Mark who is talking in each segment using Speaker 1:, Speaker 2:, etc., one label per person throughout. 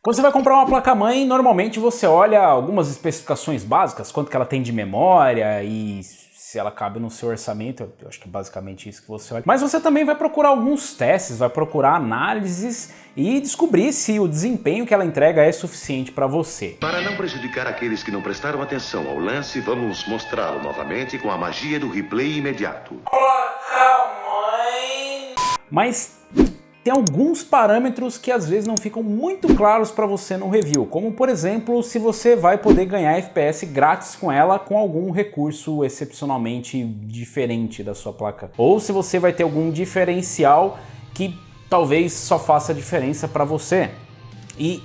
Speaker 1: Quando você vai comprar uma placa-mãe, normalmente você olha algumas especificações básicas, quanto que ela tem de memória e se ela cabe no seu orçamento, eu acho que é basicamente isso que você olha. Mas você também vai procurar alguns testes, vai procurar análises e descobrir se o desempenho que ela entrega é suficiente para você.
Speaker 2: Para não prejudicar aqueles que não prestaram atenção ao lance, vamos mostrá-lo novamente com a magia do replay imediato.
Speaker 1: Placa-mãe. Mas tem alguns parâmetros que às vezes não ficam muito claros para você no review, como por exemplo, se você vai poder ganhar FPS grátis com ela com algum recurso excepcionalmente diferente da sua placa, ou se você vai ter algum diferencial que talvez só faça diferença para você. E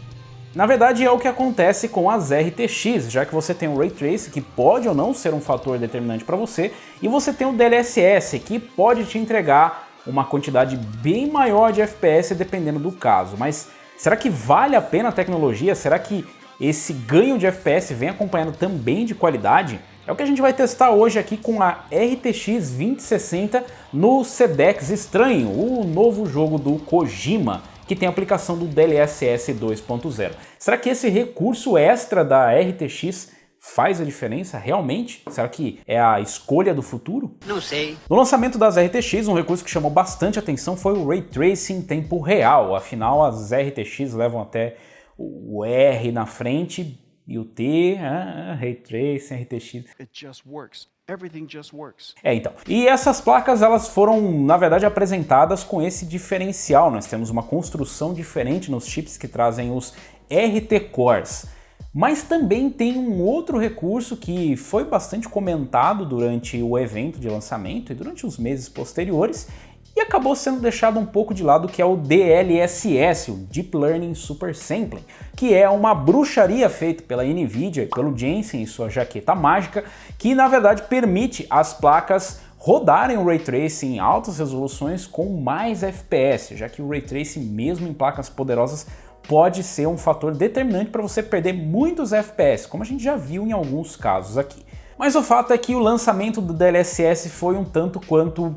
Speaker 1: na verdade é o que acontece com as RTX, já que você tem o Ray Tracing, que pode ou não ser um fator determinante para você, e você tem o DLSS, que pode te entregar uma quantidade bem maior de FPS dependendo do caso. Mas será que vale a pena a tecnologia? Será que esse ganho de FPS vem acompanhado também de qualidade? É o que a gente vai testar hoje aqui com a RTX 2060 no Sedex Estranho, o novo jogo do Kojima, que tem a aplicação do DLSS 2.0. Será que esse recurso extra da RTX faz a diferença realmente? Será que é a escolha do futuro?
Speaker 3: Não sei.
Speaker 1: No lançamento das RTX, um recurso que chamou bastante atenção foi o Ray Tracing em tempo real. Afinal, as RTX levam até o R na frente e o T, Ray Tracing, RTX.
Speaker 4: It just works. Everything just works.
Speaker 1: Então. E essas placas, elas foram, na verdade, apresentadas com esse diferencial. Nós temos uma construção diferente nos chips que trazem os RT Cores. Mas também tem um outro recurso que foi bastante comentado durante o evento de lançamento e durante os meses posteriores e acabou sendo deixado um pouco de lado, que é o DLSS, o Deep Learning Super Sampling, que é uma bruxaria feita pela Nvidia e pelo Jensen e sua jaqueta mágica, que na verdade permite as placas rodarem o Ray Tracing em altas resoluções com mais FPS, já que o Ray Tracing mesmo em placas poderosas pode ser um fator determinante para você perder muitos FPS, como a gente já viu em alguns casos aqui. Mas o fato é que o lançamento do DLSS foi um tanto quanto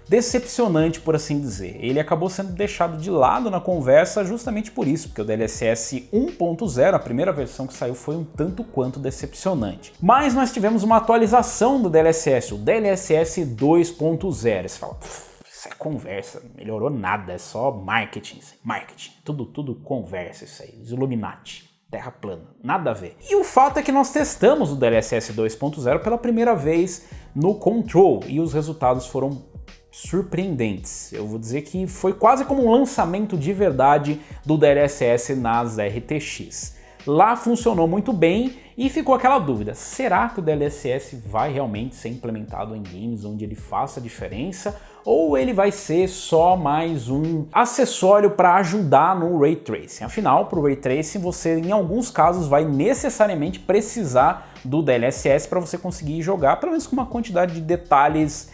Speaker 1: decepcionante, por assim dizer. Ele acabou sendo deixado de lado na conversa justamente por isso, porque o DLSS 1.0, a primeira versão que saiu, foi um tanto quanto decepcionante. Mas nós tivemos uma atualização do DLSS, o DLSS 2.0. Você fala, isso é conversa, não melhorou nada, é só marketing, tudo conversa isso aí, os Illuminati. Terra plana, nada a ver. E o fato é que nós testamos o DLSS 2.0 pela primeira vez no Control e os resultados foram surpreendentes. Eu vou dizer que foi quase como um lançamento de verdade do DLSS nas RTX. Lá funcionou muito bem e ficou aquela dúvida, será que o DLSS vai realmente ser implementado em games onde ele faça diferença ou ele vai ser só mais um acessório para ajudar no Ray Tracing? Afinal, para o Ray Tracing você em alguns casos vai necessariamente precisar do DLSS para você conseguir jogar pelo menos com uma quantidade de detalhes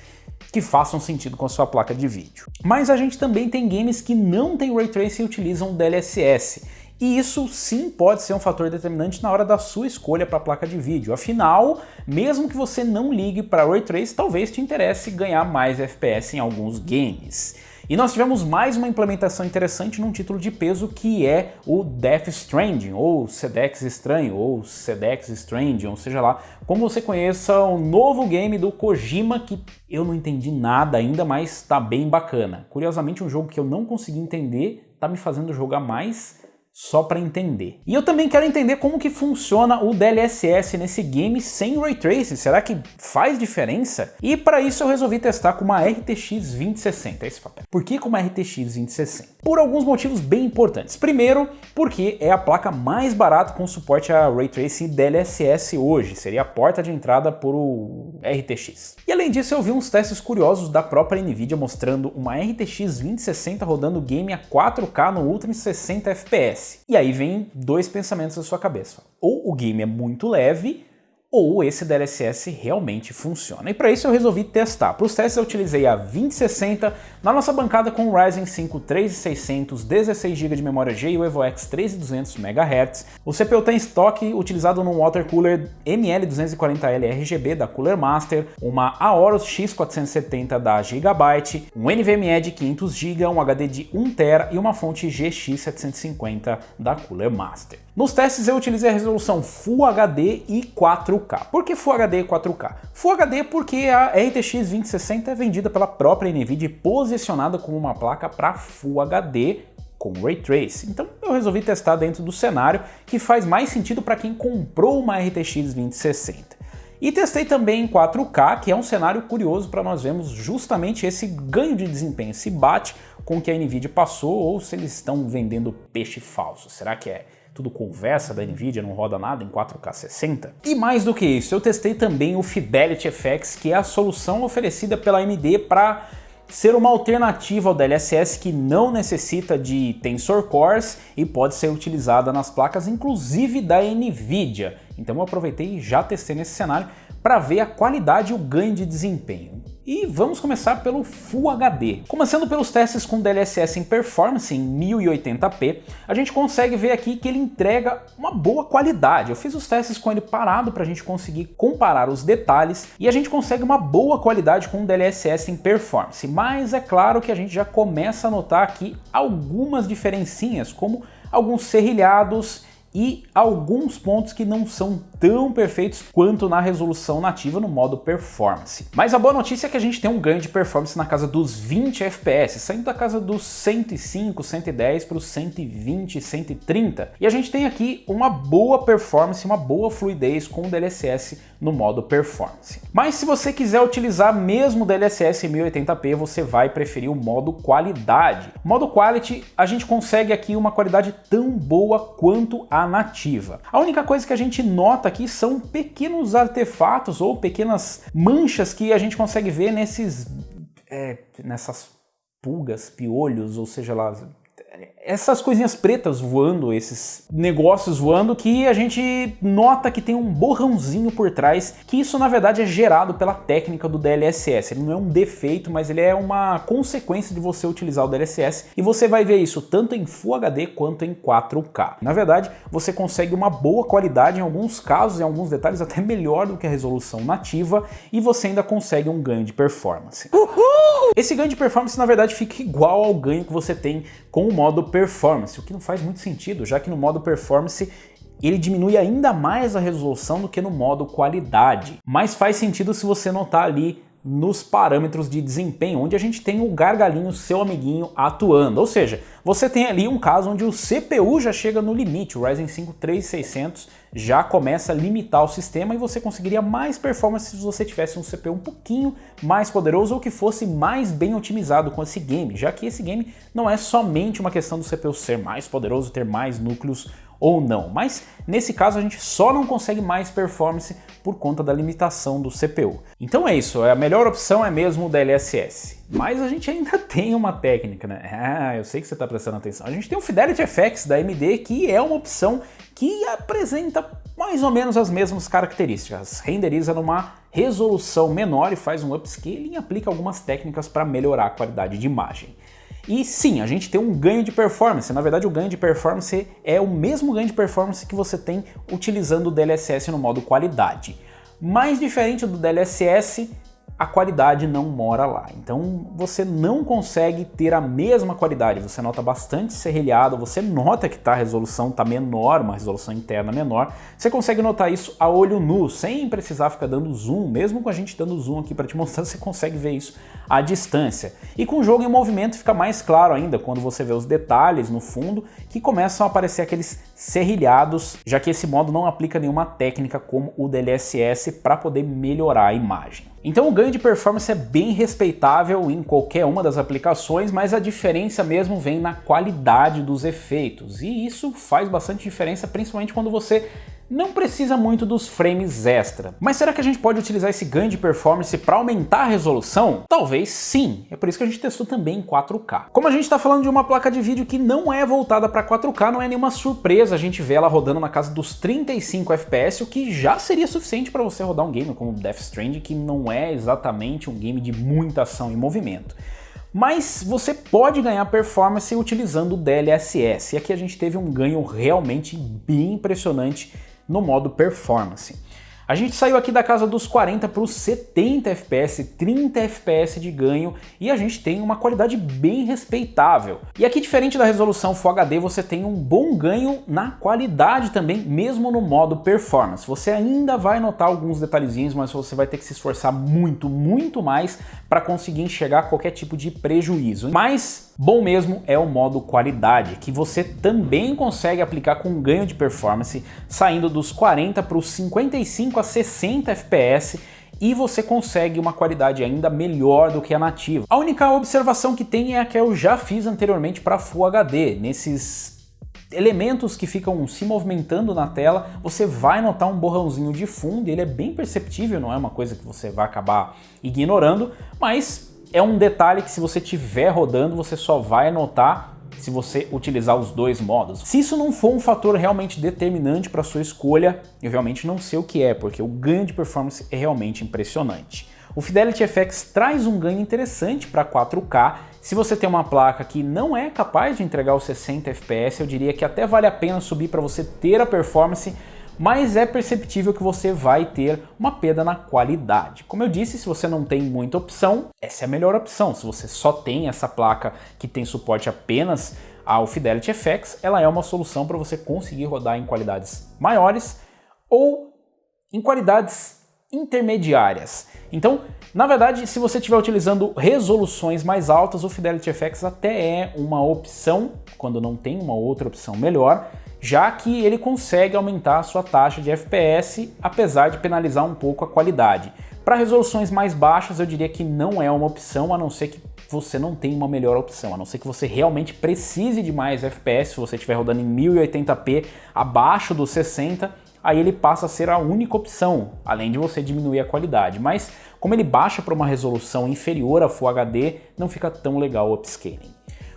Speaker 1: que façam sentido com a sua placa de vídeo. Mas a gente também tem games que não tem Ray Tracing e utilizam o DLSS. E isso sim pode ser um fator determinante na hora da sua escolha para a placa de vídeo. Afinal, mesmo que você não ligue para Ray Tracing, talvez te interesse ganhar mais FPS em alguns games. E nós tivemos mais uma implementação interessante num título de peso que é o Death Stranding, ou Sedex Estranho, ou Sedex Stranding, ou seja lá, como você conheça, o novo game do Kojima, que eu não entendi nada ainda, mas tá bem bacana. Curiosamente, um jogo que eu não consegui entender, tá me fazendo jogar mais só para entender. E eu também quero entender como que funciona o DLSS nesse game sem Ray Tracing. Será que faz diferença? E para isso eu resolvi testar com uma RTX 2060. Esse papel. Por que com uma RTX 2060? Por alguns motivos bem importantes. Primeiro, porque é a placa mais barata com suporte a Ray Tracing DLSS hoje. Seria a porta de entrada para o RTX. E além disso, eu vi uns testes curiosos da própria Nvidia mostrando uma RTX 2060 rodando o game a 4K no Ultra em 60 FPS. E aí vem dois pensamentos na sua cabeça. Ou o game é muito leve, ou esse DLSS realmente funciona. E para isso eu resolvi testar. Para os testes eu utilizei a 2060 na nossa bancada com o Ryzen 5 3600, 16 GB de memória G e o EVOX 3200 MHz. O CPU tem estoque utilizado num water cooler ML240L RGB da Cooler Master, uma Aorus X470 da Gigabyte, um NVMe de 500 GB, um HD de 1TB e uma fonte GX750 da Cooler Master. Nos testes eu utilizei a resolução Full HD e 4K. Por que Full HD e 4K? Full HD porque a RTX 2060 é vendida pela própria NVIDIA e posicionada como uma placa para Full HD com Ray Trace. Então eu resolvi testar dentro do cenário que faz mais sentido para quem comprou uma RTX 2060. E testei também em 4K, que é um cenário curioso para nós vermos justamente esse ganho de desempenho, se bate com o que a NVIDIA passou ou se eles estão vendendo peixe falso. Será que é tudo conversa da NVIDIA, não roda nada em 4K 60? E mais do que isso, eu testei também o Fidelity FX, que é a solução oferecida pela AMD para ser uma alternativa ao DLSS que não necessita de Tensor Cores e pode ser utilizada nas placas inclusive da NVIDIA. Então eu aproveitei e já testei nesse cenário para ver a qualidade e o ganho de desempenho. E vamos começar pelo Full HD. Começando pelos testes com DLSS em performance em 1080p, a gente consegue ver aqui que ele entrega uma boa qualidade. Eu fiz os testes com ele parado para a gente conseguir comparar os detalhes e a gente consegue uma boa qualidade com o DLSS em performance. Mas é claro que a gente já começa a notar aqui algumas diferencinhas, como alguns serrilhados e alguns pontos que não são tão perfeitos quanto na resolução nativa no modo performance. Mas a boa notícia é que a gente tem um ganho de performance na casa dos 20 FPS, saindo da casa dos 105, 110 para os 120, 130. E a gente tem aqui uma boa performance, uma boa fluidez com o DLSS no modo performance. Mas se você quiser utilizar mesmo o DLSS em 1080p, você vai preferir o modo qualidade. O modo quality, a gente consegue aqui uma qualidade tão boa quanto a nativa. A única coisa que a gente nota aqui são pequenos artefatos ou pequenas manchas que a gente consegue ver nessas pulgas, piolhos, ou seja lá, essas coisinhas pretas voando, esses negócios voando que a gente nota que tem um borrãozinho por trás, que isso na verdade é gerado pela técnica do DLSS. Ele não é um defeito, mas ele é uma consequência de você utilizar o DLSS e você vai ver isso tanto em Full HD quanto em 4K. Na verdade, você consegue uma boa qualidade em alguns casos, em alguns detalhes até melhor do que a resolução nativa e você ainda consegue um ganho de performance. Uhul! Esse ganho de performance na verdade fica igual ao ganho que você tem com o modo performance, o que não faz muito sentido, já que no modo performance ele diminui ainda mais a resolução do que no modo qualidade. Mas faz sentido se você notar ali nos parâmetros de desempenho, onde a gente tem o gargalinho, seu amiguinho, atuando. Ou seja, você tem ali um caso onde o CPU já chega no limite, o Ryzen 5 3600 já começa a limitar o sistema e você conseguiria mais performance se você tivesse um CPU um pouquinho mais poderoso ou que fosse mais bem otimizado com esse game, já que esse game não é somente uma questão do CPU ser mais poderoso, ter mais núcleos ou não, mas nesse caso a gente só não consegue mais performance por conta da limitação do CPU. Então é isso, a melhor opção é mesmo o DLSS. Mas a gente ainda tem uma técnica, né? Ah, eu sei que você está prestando atenção. A gente tem o Fidelity FX da AMD, que é uma opção que apresenta mais ou menos as mesmas características. Renderiza numa resolução menor e faz um upscaling e aplica algumas técnicas para melhorar a qualidade de imagem. E sim, a gente tem um ganho de performance. Na verdade, o ganho de performance é o mesmo ganho de performance que você tem utilizando o DLSS no modo qualidade. Mais diferente do DLSS, a qualidade não mora lá. Então você não consegue ter a mesma qualidade. Você nota bastante serrilhado, você nota que a resolução está menor, uma resolução interna menor. Você consegue notar isso a olho nu, sem precisar ficar dando zoom. Mesmo com a gente dando zoom aqui para te mostrar, você consegue ver isso à distância. E com o jogo em movimento fica mais claro ainda, quando você vê os detalhes no fundo, que começam a aparecer aqueles serrilhados, já que esse modo não aplica nenhuma técnica como o DLSS para poder melhorar a imagem. Então o ganho de performance é bem respeitável em qualquer uma das aplicações, mas a diferença mesmo vem na qualidade dos efeitos. E isso faz bastante diferença, principalmente quando você não precisa muito dos frames extra. Mas será que a gente pode utilizar esse ganho de performance para aumentar a resolução? Talvez sim, é por isso que a gente testou também em 4K. Como a gente está falando de uma placa de vídeo que não é voltada para 4K, não é nenhuma surpresa a gente ver ela rodando na casa dos 35 FPS, o que já seria suficiente para você rodar um game como Death Stranding, que não é exatamente um game de muita ação e movimento. Mas você pode ganhar performance utilizando o DLSS, e aqui a gente teve um ganho realmente bem impressionante no modo performance. A gente saiu aqui da casa dos 40 para os 70 FPS, 30 FPS de ganho, e a gente tem uma qualidade bem respeitável. E aqui, diferente da resolução Full HD, você tem um bom ganho na qualidade também, mesmo no modo performance. Você ainda vai notar alguns detalhezinhos, mas você vai ter que se esforçar muito, muito mais para conseguir enxergar qualquer tipo de prejuízo. Mas bom mesmo é o modo qualidade, que você também consegue aplicar com ganho de performance, saindo dos 40 para os 55 a 60 FPS, e você consegue uma qualidade ainda melhor do que a nativa. A única observação que tem é a que eu já fiz anteriormente para Full HD. Nesses elementos que ficam se movimentando na tela, você vai notar um borrãozinho de fundo, e ele é bem perceptível, não é uma coisa que você vai acabar ignorando, mas é um detalhe que, se você estiver rodando, você só vai notar se você utilizar os dois modos. Se isso não for um fator realmente determinante para sua escolha, eu realmente não sei o que é, porque o ganho de performance é realmente impressionante. O Fidelity FX traz um ganho interessante para 4K. Se você tem uma placa que não é capaz de entregar os 60 FPS, eu diria que até vale a pena subir para você ter a performance, mas é perceptível que você vai ter uma perda na qualidade. Como eu disse, se você não tem muita opção, essa é a melhor opção. Se você só tem essa placa que tem suporte apenas ao Fidelity FX, ela é uma solução para você conseguir rodar em qualidades maiores ou em qualidades intermediárias. Então, na verdade, se você estiver utilizando resoluções mais altas, o Fidelity FX até é uma opção, quando não tem uma outra opção melhor, já que ele consegue aumentar a sua taxa de FPS, apesar de penalizar um pouco a qualidade. Para resoluções mais baixas, eu diria que não é uma opção, a não ser que você não tenha uma melhor opção, a não ser que você realmente precise de mais FPS. Se você estiver rodando em 1080p abaixo dos 60, aí ele passa a ser a única opção, além de você diminuir a qualidade. Mas como ele baixa para uma resolução inferior a Full HD, não fica tão legal o upscaling.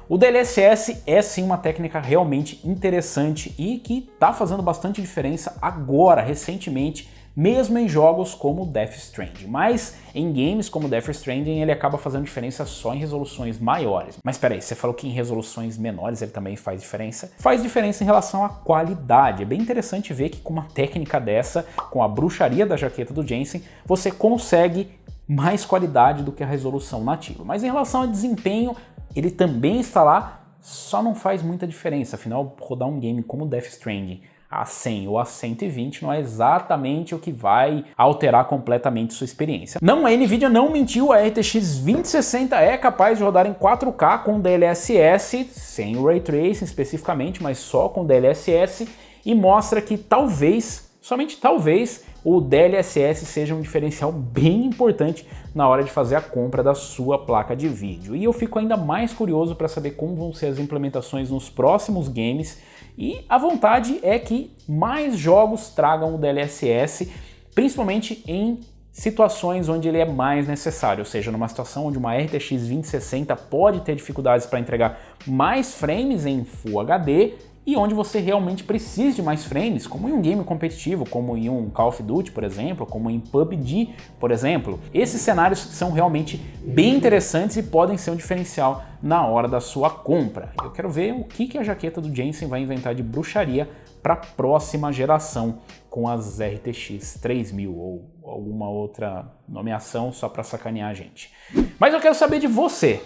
Speaker 1: O DLSS é sim uma técnica realmente interessante e que está fazendo bastante diferença agora, recentemente, mesmo em jogos como Death Stranding. Mas em games como Death Stranding ele acaba fazendo diferença só em resoluções maiores. Mas espera aí, você falou que em resoluções menores ele também faz diferença? Faz diferença em relação à qualidade. É bem interessante ver que com uma técnica dessa, com a bruxaria da jaqueta do Jensen, você consegue mais qualidade do que a resolução nativa. Mas em relação a desempenho, ele também está lá, só não faz muita diferença. Afinal, rodar um game como Death Stranding a 100 ou a 120 não é exatamente o que vai alterar completamente sua experiência. Não, a Nvidia não mentiu, a RTX 2060 é capaz de rodar em 4K com DLSS, sem o Ray Tracing especificamente, mas só com DLSS, e mostra que talvez, somente talvez, o DLSS seja um diferencial bem importante na hora de fazer a compra da sua placa de vídeo. E eu fico ainda mais curioso para saber como vão ser as implementações nos próximos games, e a vontade é que mais jogos tragam o DLSS, principalmente em situações onde ele é mais necessário, ou seja, numa situação onde uma RTX 2060 pode ter dificuldades para entregar mais frames em Full HD, e onde você realmente precisa de mais frames, como em um game competitivo, como em um Call of Duty, por exemplo, como em PUBG, por exemplo. Esses cenários são realmente bem interessantes e podem ser um diferencial na hora da sua compra. Eu quero ver o que a jaqueta do Jensen vai inventar de bruxaria para a próxima geração com as RTX 3000 ou alguma outra nomeação só para sacanear a gente. Mas eu quero saber de você.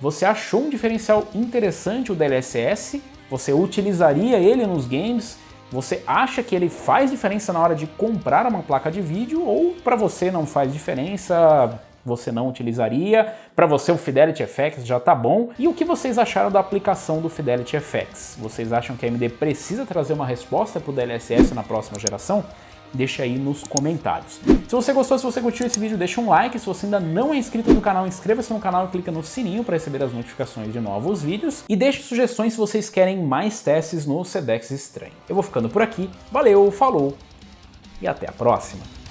Speaker 1: Você achou um diferencial interessante o DLSS? Você utilizaria ele nos games? Você acha que ele faz diferença na hora de comprar uma placa de vídeo, ou para você não faz diferença, você não utilizaria, para você o Fidelity FX já tá bom. E o que vocês acharam da aplicação do Fidelity FX? Vocês acham que a AMD precisa trazer uma resposta para o DLSS na próxima geração? Deixa aí nos comentários. Se você gostou, se você curtiu esse vídeo, deixa um like. Se você ainda não é inscrito no canal, inscreva-se no canal e clica no sininho para receber as notificações de novos vídeos. E deixe sugestões se vocês querem mais testes no Sedex Estranho. Eu vou ficando por aqui. Valeu, falou e até a próxima!